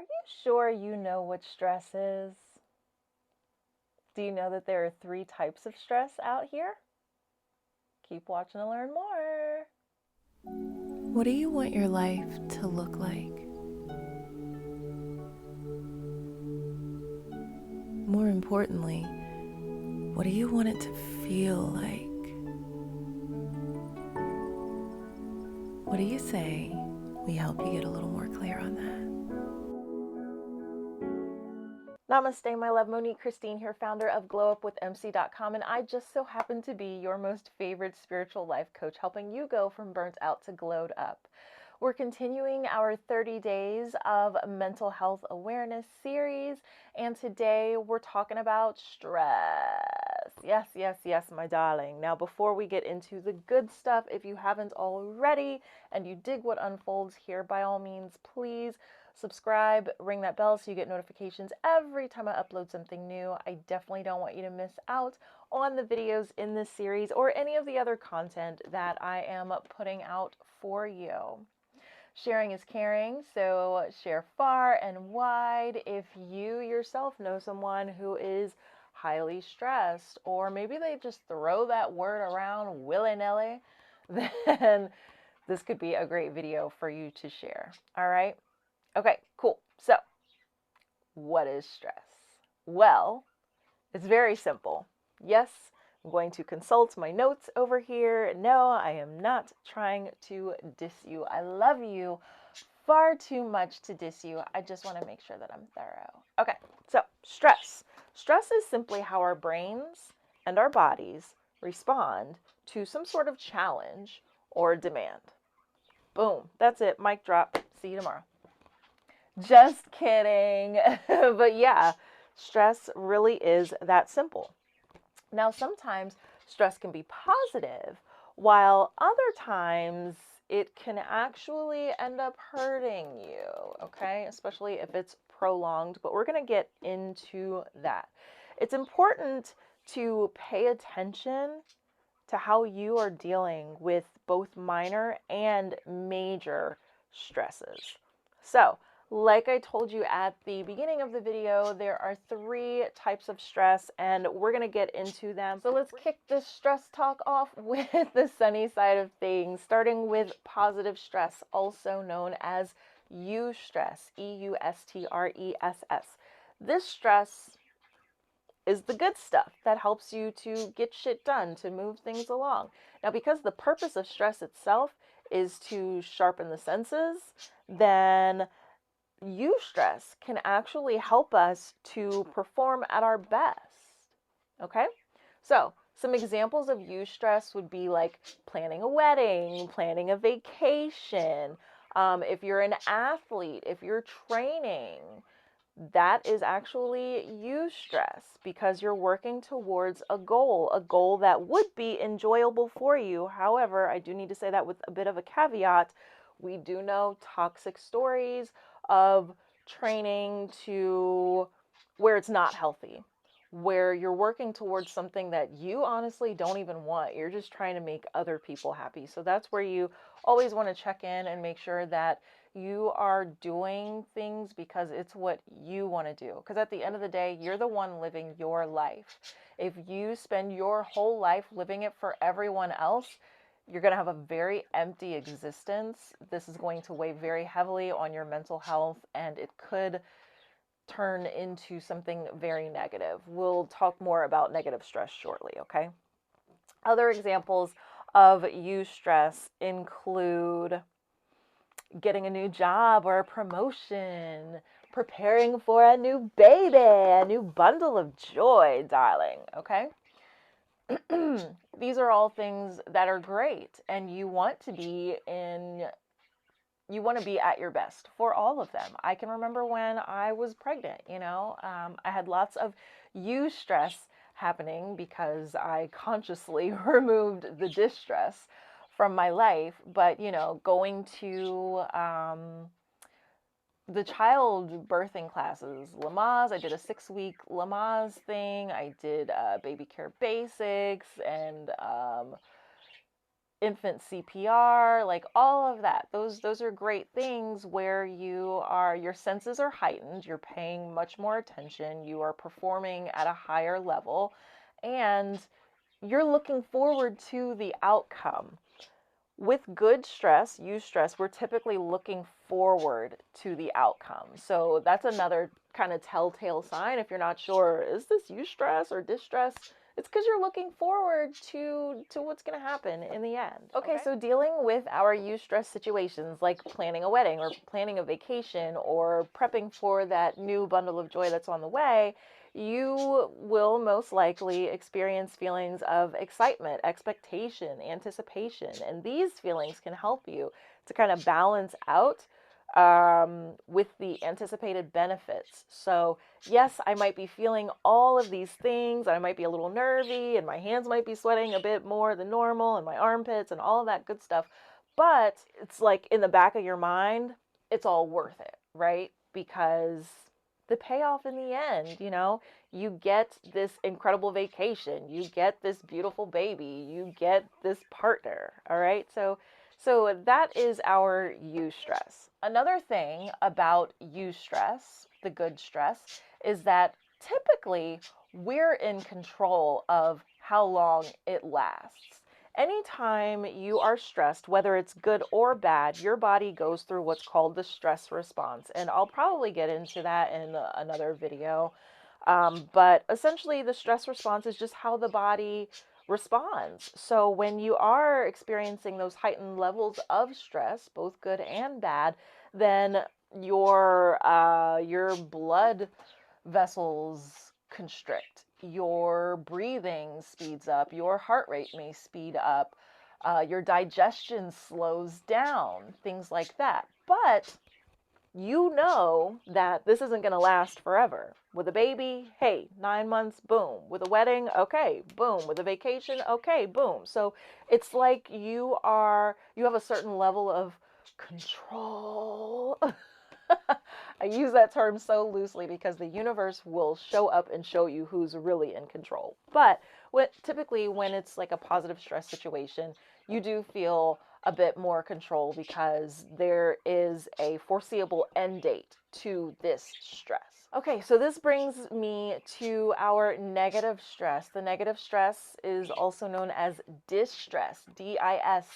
you sure you know what stress is? Do you know that there are 3 types of stress out here? Keep watching to learn more. What do you want your life to look like? More importantly, what do you want it to feel like? What do you say we help you get a little more clear on that? Namaste, my love. Monique Christine here, founder of glowupwithmc.com, and I just so happen to be your most favorite spiritual life coach, helping you go from burnt out to glowed up. We're continuing our 30 days of mental health awareness series, and today we're talking about stress. Yes, yes, yes, my darling. Now, before we get into the good stuff, if you haven't already and you dig what unfolds here, by all means, please subscribe, ring that bell so you get notifications every time I upload something new. I definitely don't want you to miss out on the videos in this series or any of the other content that I am putting out for you. Sharing is caring, so share far and wide. If you yourself know someone who is highly stressed, or maybe they just throw that word around willy-nilly, then this could be a great video for you to share. All right? Okay, cool. So, what is stress? Well, it's very simple. Yes, I'm going to consult my notes over here. No, I am not trying to diss you. I love you far too much to diss you. I just want to make sure that I'm thorough. Okay, so stress. Stress is simply how our brains and our bodies respond to some sort of challenge or demand. Boom, that's it. Mic drop. See you tomorrow. Just kidding. But yeah, stress really is that simple. Now, sometimes stress can be positive, while other times it can actually end up hurting you, okay? Especially if it's prolonged, but we're going to get into that. It's important to pay attention to how you are dealing with both minor and major stresses. So, like I told you at the beginning of the video, there are 3 types of stress, and we're going to get into them. So let's kick this stress talk off with the sunny side of things, starting with positive stress, also known as eustress, E-U-S-T-R-E-S-S. This stress is the good stuff that helps you to get shit done, to move things along. Now, because the purpose of stress itself is to sharpen the senses, then eustress can actually help us to perform at our best. Okay? So, some examples of eustress would be like planning a wedding, planning a vacation. If you're an athlete, if you're training, that is actually eustress because you're working towards a goal that would be enjoyable for you. However, I do need to say that with a bit of a caveat. We do know toxic stories of training to where it's not healthy, where you're working towards something that you honestly don't even want. You're just trying to make other people happy. So that's where you always want to check in and make sure that you are doing things because it's what you want to do. Because at the end of the day, you're the one living your life. If you spend your whole life living it for everyone else, you're going to have a very empty existence. This is going to weigh very heavily on your mental health, and it could turn into something very negative. We'll talk more about negative stress shortly, okay? Other examples of eustress include getting a new job or a promotion, preparing for a new baby, a new bundle of joy, darling, okay? These are all things that are great, and you want to be at your best for all of them. I can remember when I was pregnant, I had lots of eustress happening because I consciously removed the distress from my life. But, going to the child birthing classes, Lamaze, I did a 6-week Lamaze thing. I did baby care basics, and infant CPR, like all of that. Those are great things where your senses are heightened, you're paying much more attention, you are performing at a higher level, and you're looking forward to the outcome. With good stress, eustress, we're typically looking forward to the outcome. So that's another kind of telltale sign. If you're not sure, is this eustress or distress? It's because you're looking forward to what's going to happen in the end. Okay, so dealing with our eustress situations, like planning a wedding or planning a vacation or prepping for that new bundle of joy that's on the way, you will most likely experience feelings of excitement, expectation, anticipation, and these feelings can help you to kind of balance out with the anticipated benefits. So yes, I might be feeling all of these things, I might be a little nervy, and my hands might be sweating a bit more than normal, and my armpits, and all of that good stuff, but it's like in the back of your mind, it's all worth it, right? Because the payoff in the end, you get this incredible vacation, you get this beautiful baby, you get this partner, all right? So that is our eustress. Another thing about eustress, the good stress, is that typically we're in control of how long it lasts. Anytime you are stressed, whether it's good or bad, your body goes through what's called the stress response. And I'll probably get into that in another video. But essentially, the stress response is just how the body responds. So when you are experiencing those heightened levels of stress, both good and bad, then your blood vessels constrict, your breathing speeds up, your heart rate may speed up, your digestion slows down, things like that. But you know that this isn't going to last forever. With a baby, hey, 9 months, boom. With a wedding, okay, boom. With a vacation, okay, boom. So it's like you have a certain level of control. I use that term so loosely because the universe will show up and show you who's really in control. But typically when it's like a positive stress situation, you do feel a bit more control because there is a foreseeable end date to this stress. Okay, so this brings me to our negative stress. The negative stress is also known as distress, distress,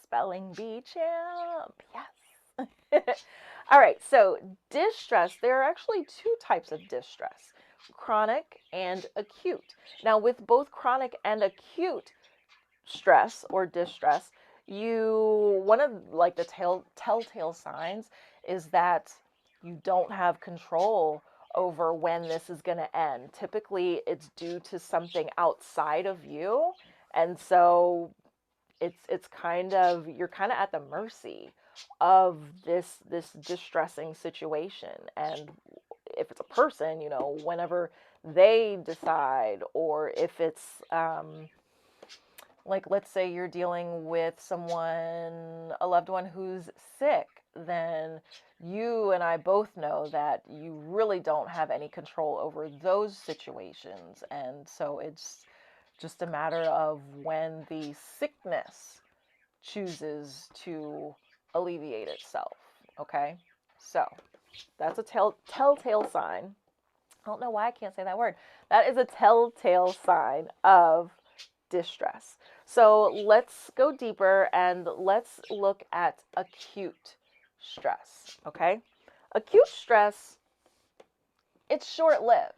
spelling bee champ, yes. All right, so distress, there are actually two types of distress, chronic and acute. Now, with both chronic and acute stress or distress, one of like the telltale signs is that you don't have control over when this is going to end. Typically, it's due to something outside of you, and so it's kind of, you're kind of at the mercy of this distressing situation. And if it's a person, whenever they decide, or if it's like, let's say you're dealing with a loved one who's sick, then you and I both know that you really don't have any control over those situations. And so it's just a matter of when the sickness chooses to alleviate itself. Okay, so that's a telltale sign. I don't know why I can't say that word. That is a telltale sign of distress. So let's go deeper and let's look at acute stress. Okay, acute stress, it's short-lived.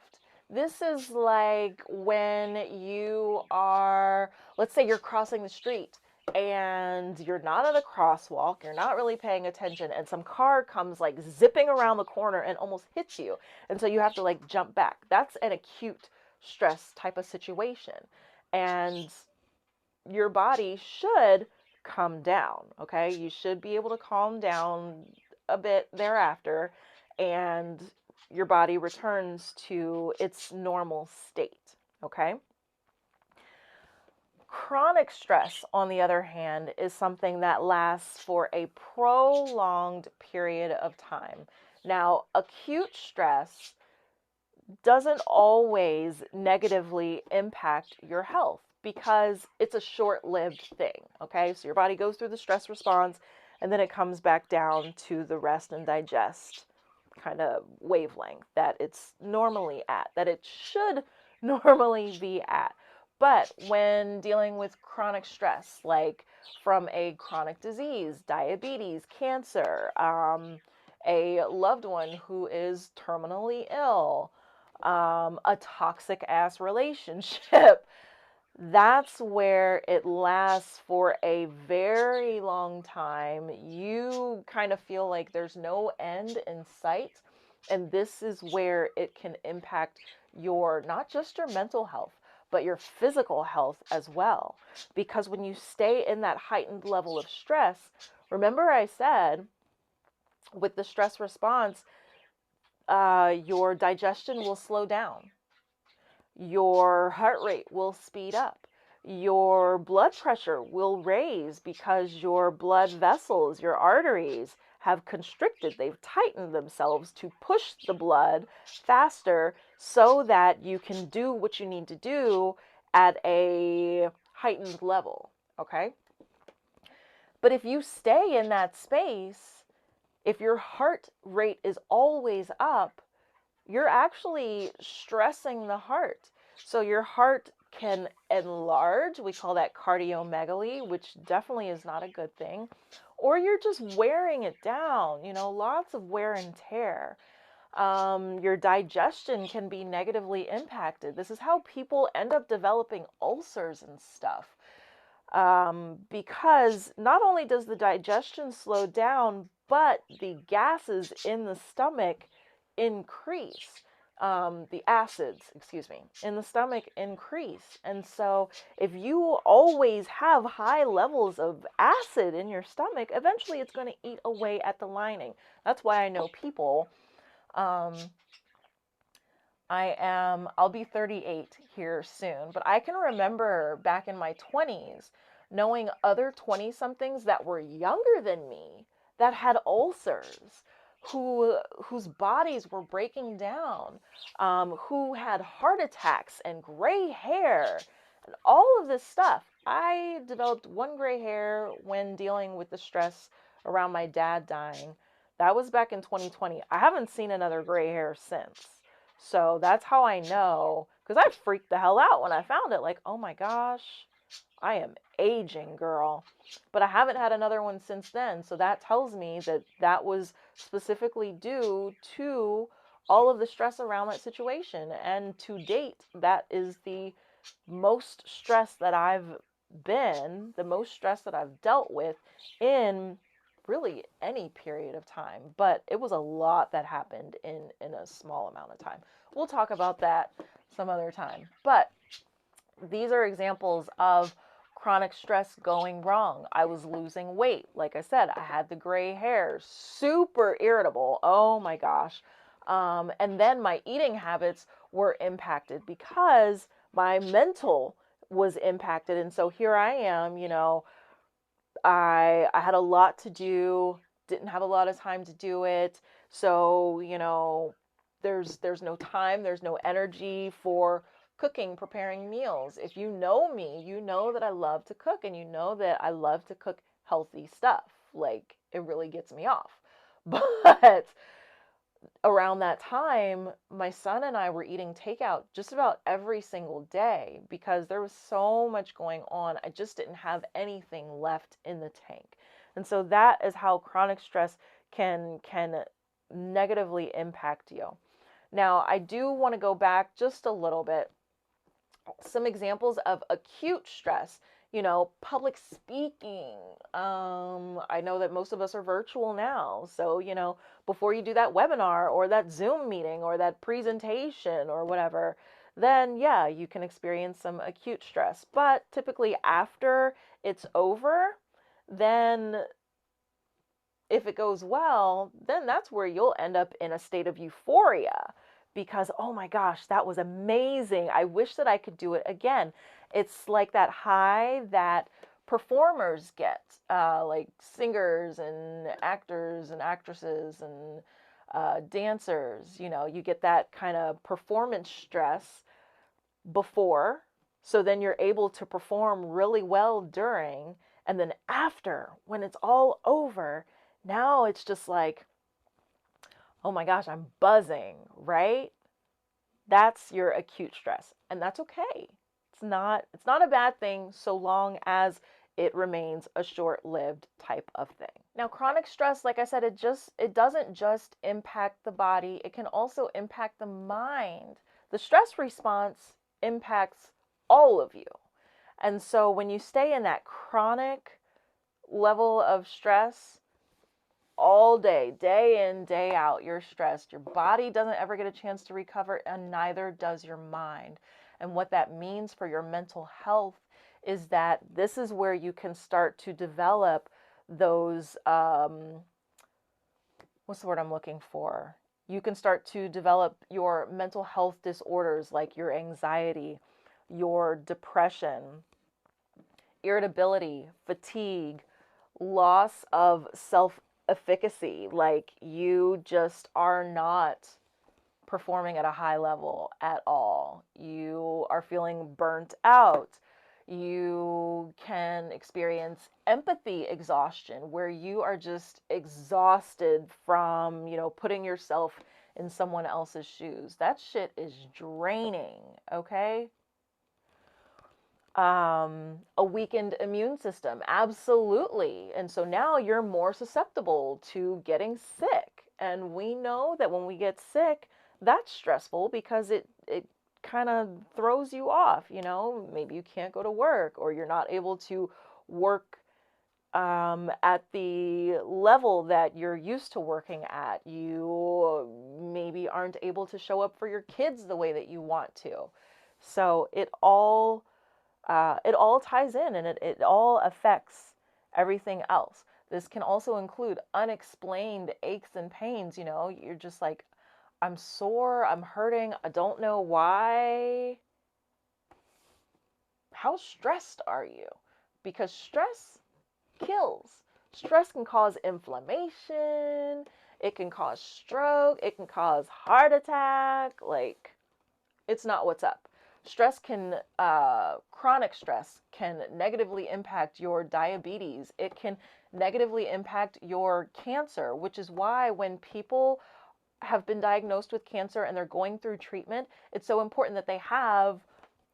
This is like when you are, let's say you're crossing the street and you're not at a crosswalk, you're not really paying attention, and some car comes like zipping around the corner and almost hits you. And so you have to like jump back. That's an acute stress type of situation. And your body should calm down, okay? You should be able to calm down a bit thereafter, and your body returns to its normal state, okay? Chronic stress, on the other hand, is something that lasts for a prolonged period of time. Now, acute stress doesn't always negatively impact your health, because it's a short-lived thing, okay? So your body goes through the stress response, and then it comes back down to the rest and digest kind of wavelength that it's normally at, that it should normally be at. But when dealing with chronic stress, like from a chronic disease, diabetes, cancer, a loved one who is terminally ill, a toxic ass relationship, that's where it lasts for a very long time. You kind of feel like there's no end in sight. And this is where it can impact your, not just your mental health, but your physical health as well. Because when you stay in that heightened level of stress, remember I said with the stress response, your digestion will slow down. Your heart rate will speed up. Your blood pressure will raise because your blood vessels, your arteries have constricted. They've tightened themselves to push the blood faster so that you can do what you need to do at a heightened level, okay? But if you stay in that space, if your heart rate is always up, you're actually stressing the heart. So your heart can enlarge. We call that cardiomegaly, which definitely is not a good thing. Or you're just wearing it down, lots of wear and tear. Your digestion can be negatively impacted. This is how people end up developing ulcers and stuff. Because not only does the digestion slow down, but the gases in the stomach increase. The acids, in the stomach increase. And so if you always have high levels of acid in your stomach, eventually it's going to eat away at the lining. That's why I know people, I'll be 38 here soon, but I can remember back in my 20s knowing other 20-somethings that were younger than me that had ulcers, whose bodies were breaking down, who had heart attacks and gray hair and all of this stuff. I developed one gray hair when dealing with the stress around my dad dying. That was back in 2020. I haven't seen another gray hair since. So that's how I know, because I freaked the hell out when I found it. Like, oh my gosh, I am aging, girl. But I haven't had another one since then. So that tells me that that was specifically due to all of the stress around that situation. And to date, that is the most stress that I've the most stress that I've dealt with in really any period of time. But it was a lot that happened in a small amount of time. We'll talk about that some other time. But these are examples of chronic stress going wrong. I was losing weight. Like I said, I had the gray hair, super irritable. Oh my gosh. And then my eating habits were impacted because my mental was impacted. And so here I am, I had a lot to do, didn't have a lot of time to do it. So, there's no time, there's no energy for cooking, preparing meals. If you know me, you know that I love to cook, and you know that I love to cook healthy stuff. Like, it really gets me off. But around that time, my son and I were eating takeout just about every single day because there was so much going on. I just didn't have anything left in the tank. And so that is how chronic stress can negatively impact you. Now, I do want to go back just a little bit. Some examples of acute stress, public speaking. I know that most of us are virtual now. So, before you do that webinar or that Zoom meeting or that presentation or whatever, then yeah, you can experience some acute stress. But typically after it's over, then if it goes well, then that's where you'll end up in a state of euphoria because, oh my gosh, that was amazing. I wish that I could do it again. It's like that high that performers get, like singers and actors and actresses and dancers. You get that kind of performance stress before So then you're able to perform really well during, and then after, when it's all over, now it's just like, oh my gosh, I'm buzzing, right? That's your acute stress, and that's okay. It's not a bad thing so long as it remains a short-lived type of thing. Now, chronic stress, like I said, it doesn't just impact the body, it can also impact the mind. The stress response impacts all of you. And so when you stay in that chronic level of stress all day, day in, day out, you're stressed. Your body doesn't ever get a chance to recover, and neither does your mind. And what that means for your mental health is that this is where you can start to develop those, what's the word I'm looking for? You can start to develop your mental health disorders like your anxiety, your depression, irritability, fatigue, loss of self-efficacy, like you just are not performing at a high level at all. You are feeling burnt out. You can experience empathy exhaustion, where you are just exhausted from, putting yourself in someone else's shoes. That shit is draining, okay? A weakened immune system, absolutely. And so now you're more susceptible to getting sick. And we know that when we get sick, that's stressful because it kind of throws you off, maybe you can't go to work, or you're not able to work at the level that you're used to working at. You maybe aren't able to show up for your kids the way that you want to. So it all ties in, and it all affects everything else. This can also include unexplained aches and pains. You're just like, I'm sore, I'm hurting, I don't know why. How stressed are you? Because stress kills. Stress can cause inflammation, it can cause stroke, it can cause heart attack. Like, it's not what's up. Chronic stress can negatively impact your diabetes. It can negatively impact your cancer, which is why when people have been diagnosed with cancer and they're going through treatment, it's so important that they have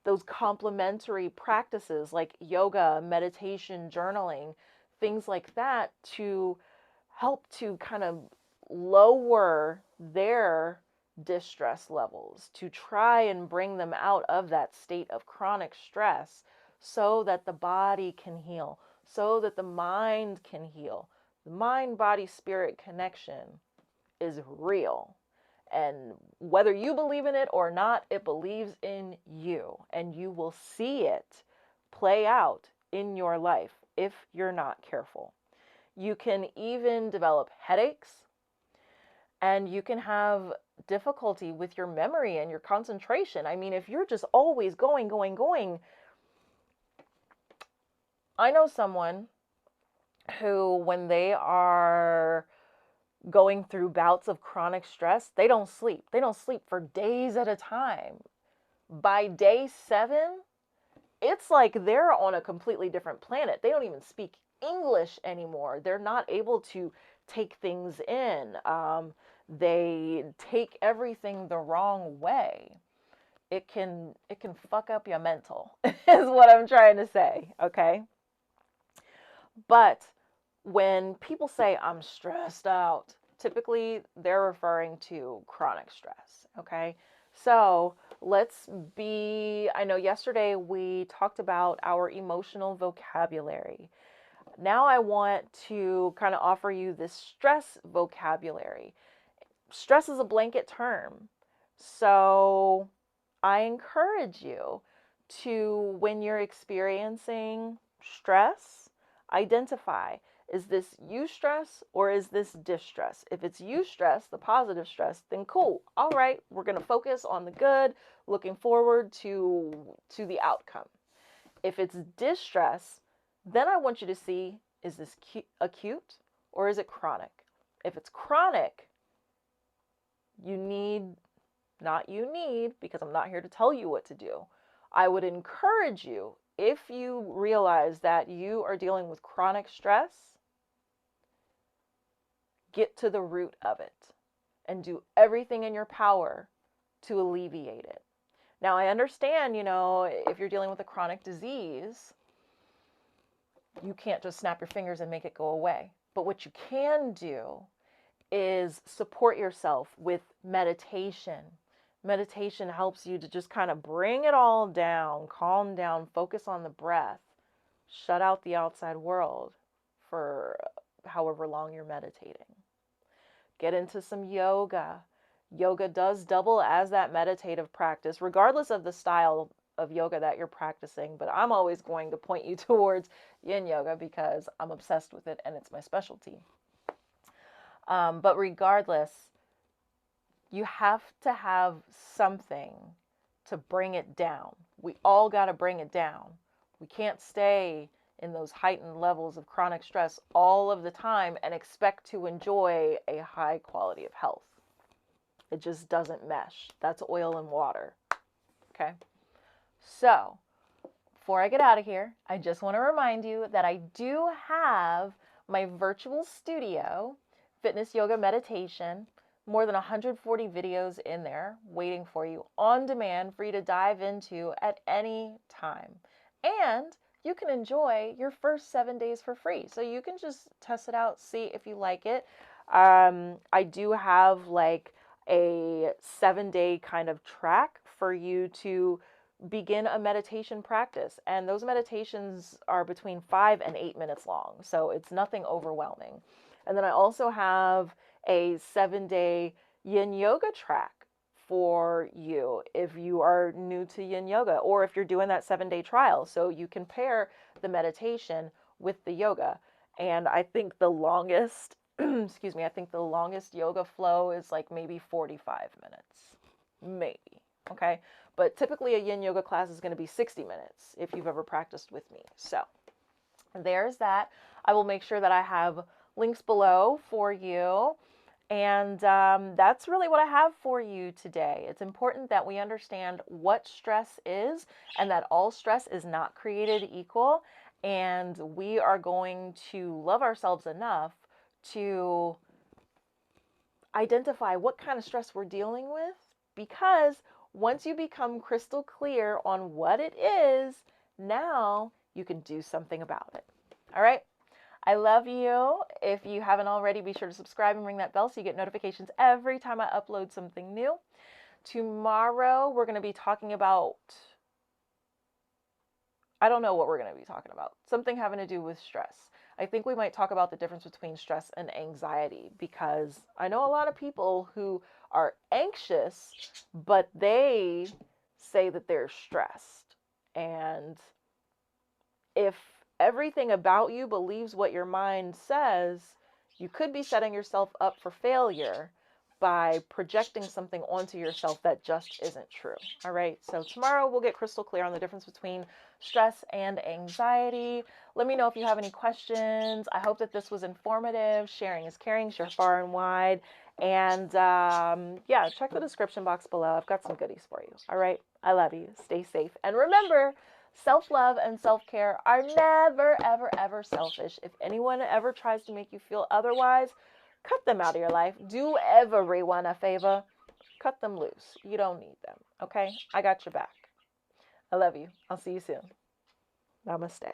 those complementary practices like yoga, meditation, journaling, things like that to help to kind of lower their distress levels, to try and bring them out of that state of chronic stress so that the body can heal, so that the mind can heal. The mind, body, spirit connection is real. And whether you believe in it or not, it believes in you, and you will see it play out in your life if you're not careful. You can even develop headaches, and you can have difficulty with your memory and your concentration. I mean, if you're just always going, I know someone who, when they are going through bouts of chronic stress, they don't sleep. They don't sleep for days at a time. By day 7, it's like they're on a completely different planet. They don't even speak English anymore. They're not able to take things in. They take everything the wrong way. It can fuck up your mental, is what I'm trying to say, okay? But when people say I'm stressed out, typically they're referring to chronic stress, okay? So I know yesterday we talked about our emotional vocabulary. Now I want to kind of offer you this stress vocabulary. Stress is a blanket term. So I encourage you to, when you're experiencing stress, identify, is this eustress or is this distress? If it's eustress, the positive stress, then cool. All right, we're going to focus on the good, looking forward to the outcome. If it's distress, then I want you to see, is this acute or is it chronic? If it's chronic, because I'm not here to tell you what to do. I would encourage you, if you realize that you are dealing with chronic stress, get to the root of it and do everything in your power to alleviate it. Now, I understand, if you're dealing with a chronic disease, you can't just snap your fingers and make it go away. But what you can do is support yourself with meditation. Meditation helps you to just kind of bring it all down, calm down, focus on the breath, shut out the outside world for however long you're meditating. Get into some yoga. Yoga does double as that meditative practice, regardless of the style of yoga that you're practicing. But I'm always going to point you towards yin yoga because I'm obsessed with it and it's my specialty. But regardless, you have to have something to bring it down. We all got to bring it down. We can't stay in those heightened levels of chronic stress all of the time and expect to enjoy a high quality of health. It just doesn't mesh. That's oil and water. Okay? So, before I get out of here, I just want to remind you that I do have my virtual studio, fitness, yoga, meditation, more than 140 videos in there waiting for you on demand for you to dive into at any time. And you can enjoy your first 7 days for free. So you can just test it out, see if you like it. I do have like a 7-day kind of track for you to begin a meditation practice. And those meditations are between 5 and 8 minutes long. So it's nothing overwhelming. And then I also have a 7-day yin yoga track for you if you are new to yin yoga, or if you're doing that 7-day trial. So you can pair the meditation with the yoga. And I think the longest, excuse me, I think the longest yoga flow is like maybe 45 minutes, maybe. Okay. But typically a yin yoga class is going to be 60 minutes if you've ever practiced with me. So there's that. I will make sure that I have links below for you. And that's really what I have for you today. It's important that we understand what stress is and that all stress is not created equal. And we are going to love ourselves enough to identify what kind of stress we're dealing with, because once you become crystal clear on what it is, now you can do something about it. All right? I love you. If you haven't already, be sure to subscribe and ring that bell so you get notifications every time I upload something new. Tomorrow, we're going to be talking about, I don't know what we're going to be talking about. Something having to do with stress. I think we might talk about the difference between stress and anxiety, because I know a lot of people who are anxious, but they say that they're stressed. And if everything about you believes what your mind says, you could be setting yourself up for failure by projecting something onto yourself that just isn't true. All right. So tomorrow we'll get crystal clear on the difference between stress and anxiety. Let me know if you have any questions. I hope that this was informative. Sharing is caring. Share far and wide. And yeah, check the description box below. I've got some goodies for you. All right. I love you. Stay safe. And remember, self-love and self-care are never, ever, ever selfish. If anyone ever tries to make you feel otherwise, cut them out of your life. Do everyone a favor. Cut them loose. You don't need them. Okay? I got your back. I love you. I'll see you soon. Namaste.